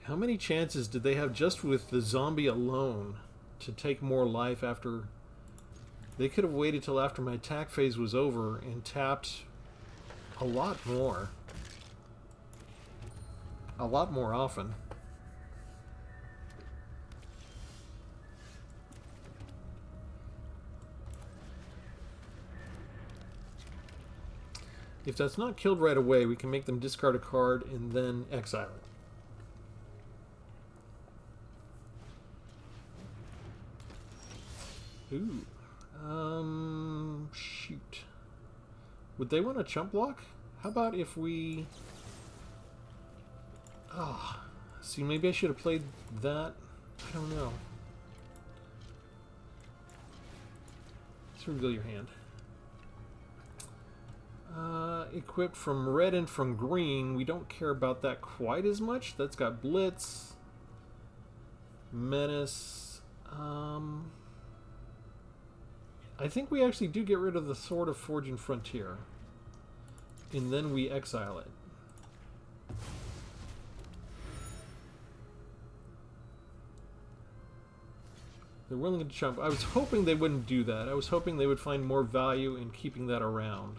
How many chances did they have just with the zombie alone to take more life after... They could have waited till after my attack phase was over and tapped a lot more. A lot more often. If that's not killed right away, we can make them discard a card and then exile it. Ooh. Shoot. Would they want a chump block? How about if we... Ah, see, maybe I should have played that. I don't know. Let's reveal your hand. Equipped from red and from green. We don't care about that quite as much. That's got Blitz. Menace. I think we actually do get rid of the Sword of Forging Frontier. And then we exile it. They're willing to chump. I was hoping they wouldn't do that. I was hoping they would find more value in keeping that around.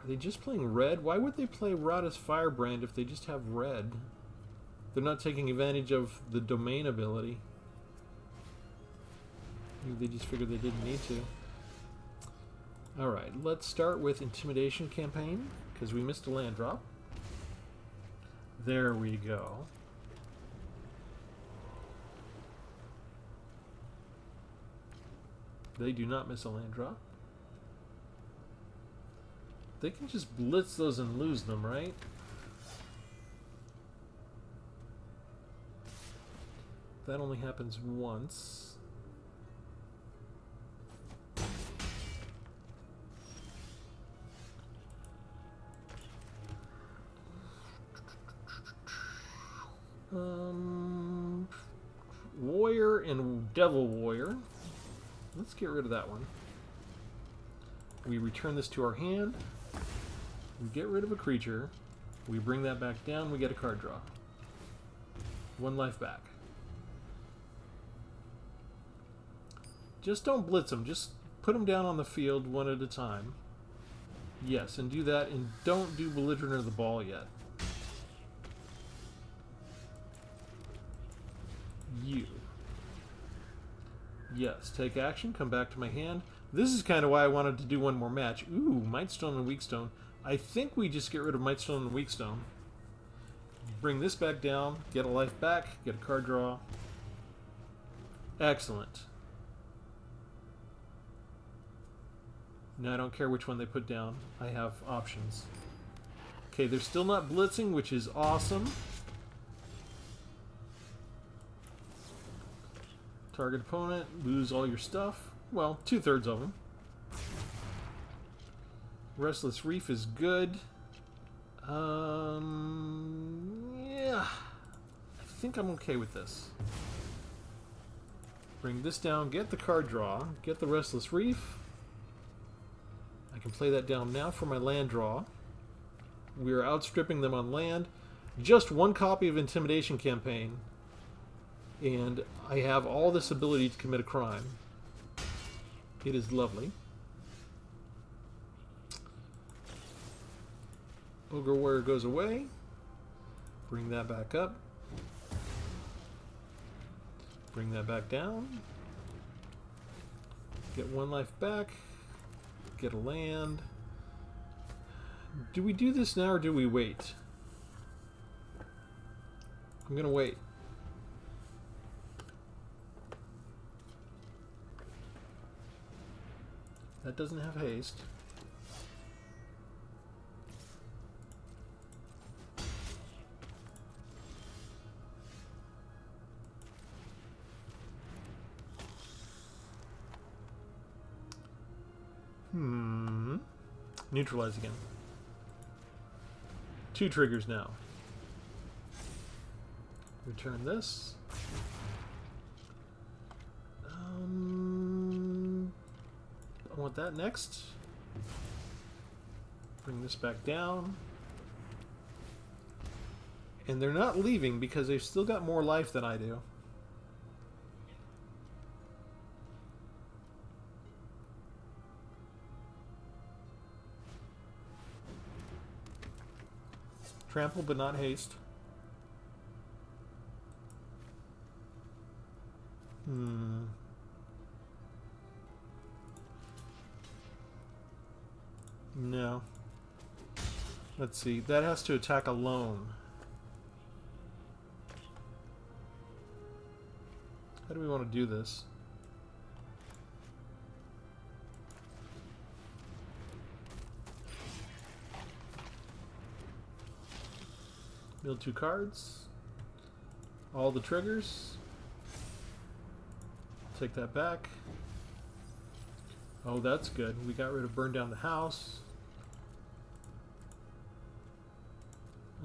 Are they just playing red? Why would they play Rada's Firebrand if they just have red? They're not taking advantage of the domain ability. Maybe they just figured they didn't need to. Alright, let's start with Intimidation Campaign, because we missed a land drop. There we go. They do not miss a land drop. They can just blitz those and lose them, right? That only happens once. Warrior and Devil Warrior. Let's get rid of that one. We return this to our hand. We get rid of a creature. We bring that back down. We get a card draw. 1 life back. Just don't blitz them. Just put them down on the field one at a time. Yes, and do that. And don't do Belligerent of the Ball yet. You. Yes, take action. Come back to my hand. This is kind of why I wanted to do one more match. Ooh, Mightstone and Weakstone. I think we just get rid of Mightstone and Weakstone. Bring this back down. Get a life back. Get a card draw. Excellent. Now I don't care which one they put down. I have options. Okay, they're still not blitzing, which is awesome. Target opponent, lose all your stuff. Well, 2/3 of them. Restless Reef is good. Yeah. I think I'm okay with this. Bring this down, get the card draw, get the Restless Reef. I can play that down now for my land draw. We are outstripping them on land. Just 1 copy of Intimidation Campaign. And I have all this ability to commit a crime. It is lovely. Ogre Warrior goes away. Bring that back up. Bring that back down. Get 1 life back. Get a land. Do we do this now or do we wait? I'm going to wait. That doesn't have haste. Neutralize again. 2 triggers now. Return this. I want that next. Bring this back down. And they're not leaving because they've still got more life than I do. Trample but not haste. No. Let's see. That has to attack alone. How do we want to do this? Build 2 cards. All the triggers. Take that back. Oh, that's good. We got rid of Burn Down the House.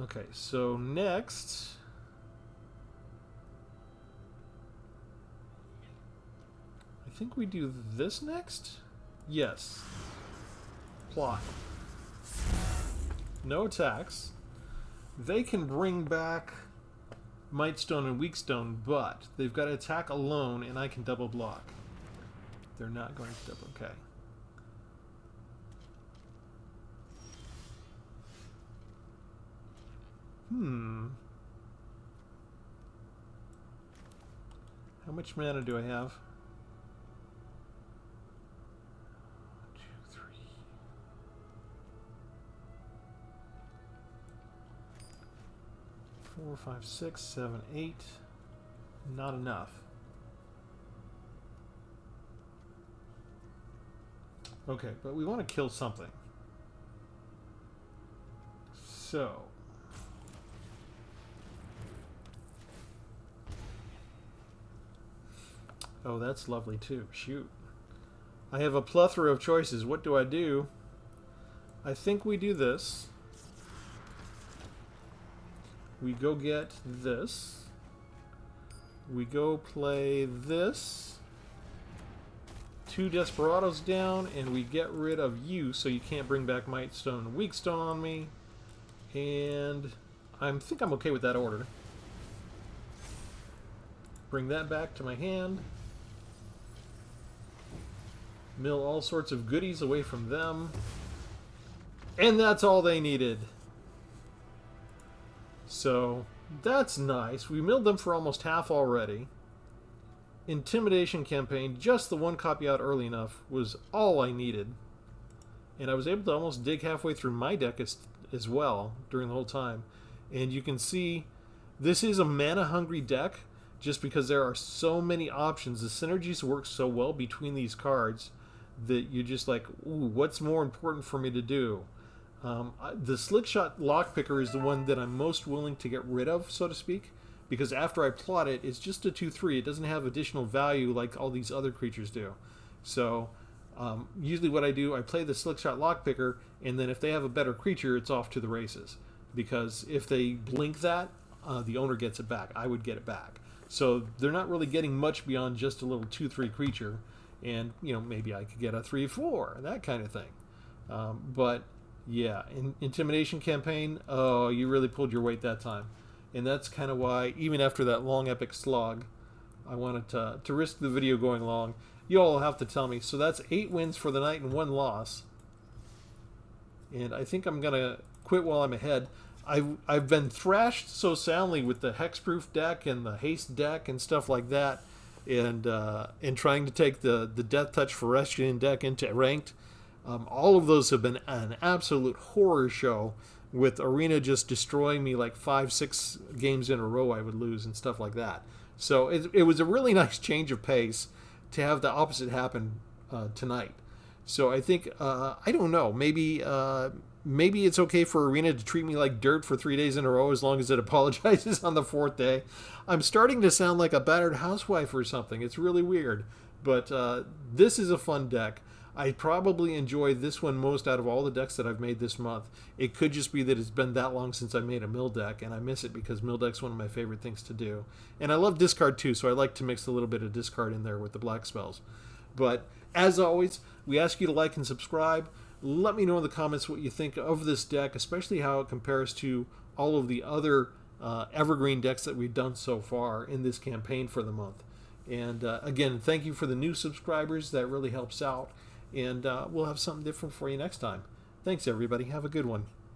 Okay, so next... I think we do this next? Yes. Plot. No attacks. They can bring back Mightstone and Weakstone, but they've got to attack alone, and I can double block. They're not going to double. Okay. How much mana do I have? 2, 3. 4, 5, 6, 7, 8. Not enough. Okay, but we want to kill something. So... Oh, that's lovely too. Shoot. I have a plethora of choices. What do I do? I think we do this. We go get this. we go play this. 2 Desperados down, and we get rid of you, so you can't bring back Might Stone and Weak Stone on me. And I think I'm okay with that order. Bring that back to my hand. Mill all sorts of goodies away from them. And that's all they needed. So, that's nice. We milled them for almost half already. Intimidation campaign, just the 1 copy out early enough, was all I needed. And I was able to almost dig halfway through my deck as well during the whole time. And you can see this is a mana-hungry deck just because there are so many options. The synergies work so well between these cards that you're just like, ooh, what's more important for me to do? The Slickshot Lockpicker is the one that I'm most willing to get rid of, so to speak, because after I plot it, it's just a 2/3. It doesn't have additional value like all these other creatures do. So usually what I do, I play the Slickshot Lockpicker, and then if they have a better creature, it's off to the races. Because if they blink that, the owner gets it back. I would get it back. So they're not really getting much beyond just a little 2/3 creature, and maybe I could get a 3/4, that kind of thing. But yeah, Intimidation campaign, oh, you really pulled your weight that time. And that's kind of why, even after that long epic slog, I wanted to risk the video going long. You all have to tell me. So that's 8 wins for the night and 1 loss. And I think I'm going to quit while I'm ahead. I've been thrashed so soundly with the hexproof deck and the haste deck and stuff like that, and trying to take the Death Touch Forestian deck into ranked. All of those have been an absolute horror show, with Arena just destroying me like 5-6 games in a row I would lose and stuff like that. So it was a really nice change of pace to have the opposite happen tonight. So I think, I don't know, maybe it's okay for Arena to treat me like dirt for 3 days in a row as long as it apologizes on the 4th day. I'm starting to sound like a battered housewife or something. It's really weird. But this is a fun deck. I probably enjoy this one most out of all the decks that I've made this month. It could just be that it's been that long since I made a mill deck, and I miss it because mill deck's one of my favorite things to do. And I love discard too, so I like to mix a little bit of discard in there with the black spells. But as always, we ask you to like and subscribe. Let me know in the comments what you think of this deck, especially how it compares to all of the other evergreen decks that we've done so far in this campaign for the month. And again, thank you for the new subscribers. That really helps out. And we'll have something different for you next time. Thanks, everybody. Have a good one.